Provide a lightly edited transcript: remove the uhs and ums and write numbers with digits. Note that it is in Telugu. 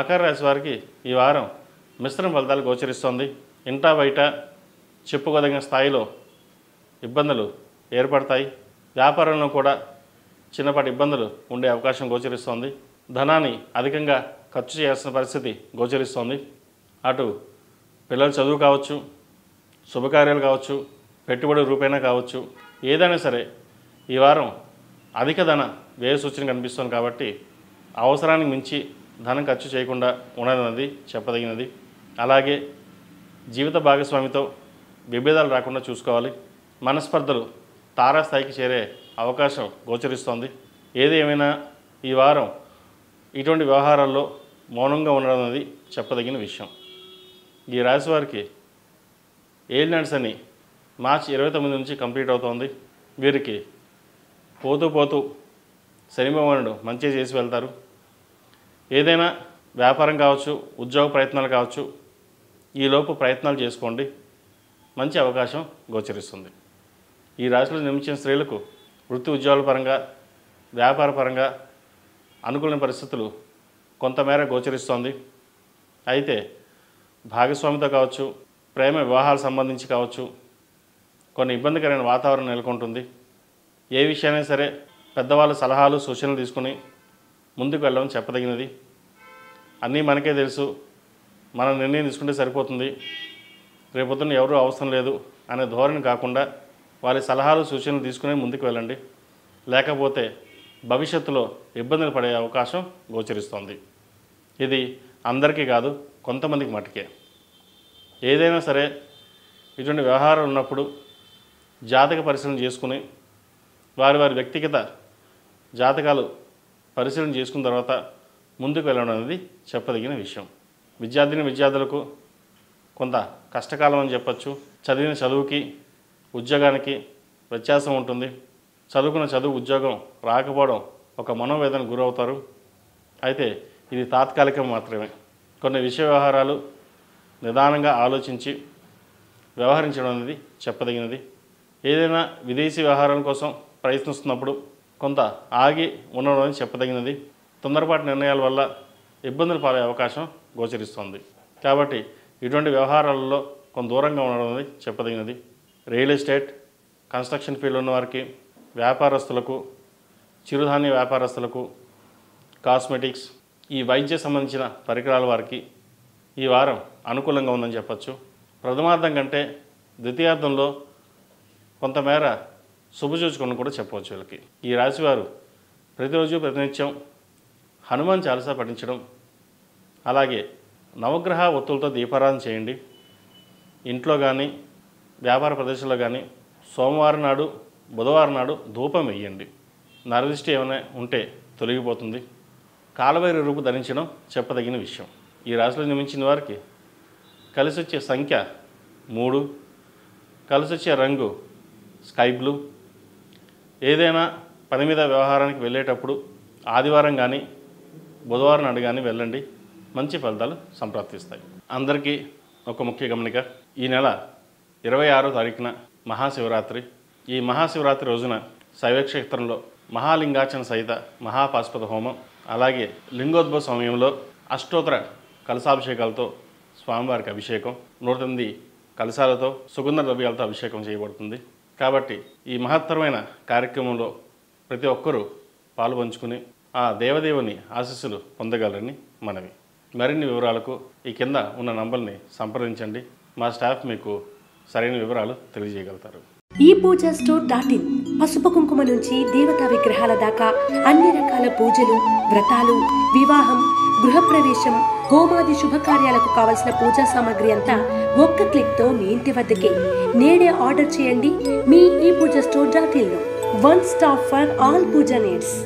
మకర రాశి వారికి ఈ వారం మిశ్రమ ఫలితాలు గోచరిస్తోంది. ఇంటా బయట చెప్పుకోదగిన స్థాయిలో ఇబ్బందులు ఏర్పడతాయి. వ్యాపారంలో కూడా చిన్నపాటి ఇబ్బందులు ఉండే అవకాశం గోచరిస్తోంది. ధనాన్ని అధికంగా ఖర్చు చేయాల్సిన పరిస్థితి గోచరిస్తోంది. అటు పిల్లల చదువు కావచ్చు, శుభకార్యాలు కావచ్చు, పెట్టుబడి రూపేణా కావచ్చు, ఏదైనా సరే ఈ వారం అధిక ధన వ్యయ సూచన కనిపిస్తుంది. కాబట్టి అవసరానికి మించి ధనం ఖర్చు చేయకుండా ఉండదన్నది చెప్పదగినది. అలాగే జీవిత భాగస్వామితో విభేదాలు రాకుండా చూసుకోవాలి. మనస్పర్ధలు తారాస్థాయికి చేరే అవకాశం గోచరిస్తోంది. ఏది ఏమైనా ఈ వారం ఇటువంటి వ్యవహారాల్లో మౌనంగా ఉండడం అనేది చెప్పదగిన విషయం. ఈ రాశి వారికి ఏలినాటి శని మార్చి 29 నుంచి కంప్లీట్ అవుతోంది. వీరికి పోతూ పోతూ శని భగవానుడు మంచి చేసి వెళ్తారు. ఏదైనా వ్యాపారం కావచ్చు, ఉద్యోగ ప్రయత్నాలు కావచ్చు, ఈలోపు ప్రయత్నాలు చేసుకోండి, మంచి అవకాశం గోచరిస్తుంది. ఈ రాశిలో జన్మించిన స్త్రీలకు వృత్తి ఉద్యోగాల పరంగా, వ్యాపార పరంగా అనుకూలమైన పరిస్థితులు కొంతమేర గోచరిస్తోంది. అయితే భాగస్వామితో కావచ్చు, ప్రేమ వివాహాలకు సంబంధించి కావచ్చు, కొన్ని ఇబ్బందికరమైన వాతావరణం నెలకొంటుంది. ఏ విషయమైనా సరే పెద్దవాళ్ళ సలహాలు సూచనలు తీసుకుని ముందుకు వెళ్ళడం చెప్పదగినది. అన్నీ మనకే తెలుసు, మనం నిర్ణయం తీసుకుంటే సరిపోతుంది, రేపొద్దున ఎవరూ అవసరం లేదు అనే ధోరణి కాకుండా వారి సలహాలు సూచనలు తీసుకుని ముందుకు వెళ్ళండి. లేకపోతే భవిష్యత్తులో ఇబ్బందులు పడే అవకాశం గోచరిస్తోంది. ఇది అందరికీ కాదు, కొంతమందికి మటుకే. ఏదైనా సరే ఇటువంటి వ్యవహారాలు ఉన్నప్పుడు జాతక పరిశీలన చేసుకుని వారి వ్యక్తిగత జాతకాలు పరిశీలన చేసుకున్న తర్వాత ముందుకు వెళ్ళడం అనేది చెప్పదగిన విషయం. విద్యార్థులకు కొంత కష్టకాలం అని చెప్పచ్చు. చదివిన చదువుకి ఉద్యోగానికి వ్యత్యాసం ఉంటుంది. చదువుకున్న చదువు ఉద్యోగం రాకపోవడం ఒక మనోవేదనకు గురవుతారు. అయితే ఇది తాత్కాలికం మాత్రమే. కొన్ని విషయ వ్యవహారాలు నిదానంగా ఆలోచించి వ్యవహరించడం అనేది చెప్పదగినది. ఏదైనా విదేశీ వ్యవహారం కోసం ప్రయత్నిస్తున్నప్పుడు కొంత ఆగి ఉండడం అనేది చెప్పదగినది. తొందరపాటు నిర్ణయాల వల్ల ఇబ్బందులు పాలే అవకాశం గోచరిస్తుంది. కాబట్టి ఇటువంటి వ్యవహారాలలో కొంత దూరంగా ఉండడం అనేది చెప్పదగినది. రియల్ ఎస్టేట్, కన్స్ట్రక్షన్ ఫీల్డ్ ఉన్న వారికి, వ్యాపారస్తులకు, చిరుధాన్య వ్యాపారస్తులకు, కాస్మెటిక్స్, ఈ వైద్య సంబంధించిన పరికరాల వారికి ఈ వారం అనుకూలంగా ఉందని చెప్పచ్చు. ప్రథమార్థం కంటే ద్వితీయార్థంలో కొంతమేర శుభసూచకలను కూడా చెప్పవచ్చు. వీళ్ళకి ఈ రాశివారు ప్రతిరోజు ప్రతినిత్యం హనుమాన్ చాలీసా పఠించడం, అలాగే నవగ్రహ ఒత్తులతో దీపారాధన చేయండి. ఇంట్లో కానీ వ్యాపార ప్రదేశంలో కానీ సోమవారం నాడు, బుధవారం నాడు ధూపం వేయండి. నరదిష్టి ఏమైనా ఉంటే తొలగిపోతుంది. కాలభైరవ రూపు ధరించడం చెప్పదగిన విషయం. ఈ రాశిలో జన్మించిన వారికి కలిసి వచ్చే సంఖ్య 3, కలిసి వచ్చే రంగు స్కై బ్లూ. ఏదైనా పని మీద వ్యవహారానికి వెళ్ళేటప్పుడు ఆదివారం కానీ బుధవారం నాడు కానీ వెళ్ళండి, మంచి ఫలితాలు సంప్రాప్తిస్తాయి. అందరికీ ఒక ముఖ్య గమనిక, ఈ నెల 26వ తారీఖున మహాశివరాత్రి. ఈ మహాశివరాత్రి రోజున శైవక్షేత్రంలో మహాలింగార్చన సహిత మహాపాశుపత హోమం, అలాగే లింగోద్భవ సమయంలో అష్టోత్తర కలశాభిషేకాలతో స్వామివారికి అభిషేకం, 108 కలశాలతో సుగంధ ద్రవ్యాలతో అభిషేకం చేయబడుతుంది. కాబట్టి ఈ మహత్తరమైన కార్యక్రమంలో ప్రతి ఒక్కరూ పాలుపంచుకుని ఆ దేవదేవుని ఆశీస్సులు పొందగలరని మనవి. మరిన్ని వివరాలకు ఈ కింద ఉన్న నంబర్ని సంప్రదించండి. మా స్టాఫ్ మీకు సరైన వివరాలు తెలియజేయగలుగుతారు. ePoojaStore.in పసుపు కుంకుమ నుంచి దేవతా విగ్రహాల దాకా అన్ని రకాల పూజలు, వ్రతాలు, వివాహం, గృహప్రవేశం, హోమాది శుభకార్యాలకు కావలసిన పూజా సామాగ్రి అంతా ఒక్క క్లిక్తో మీ ఇంటి వద్దకే. నేడే ఆర్డర్ చేయండి మీ ePoojaStore.in లో. One stop for all puja needs.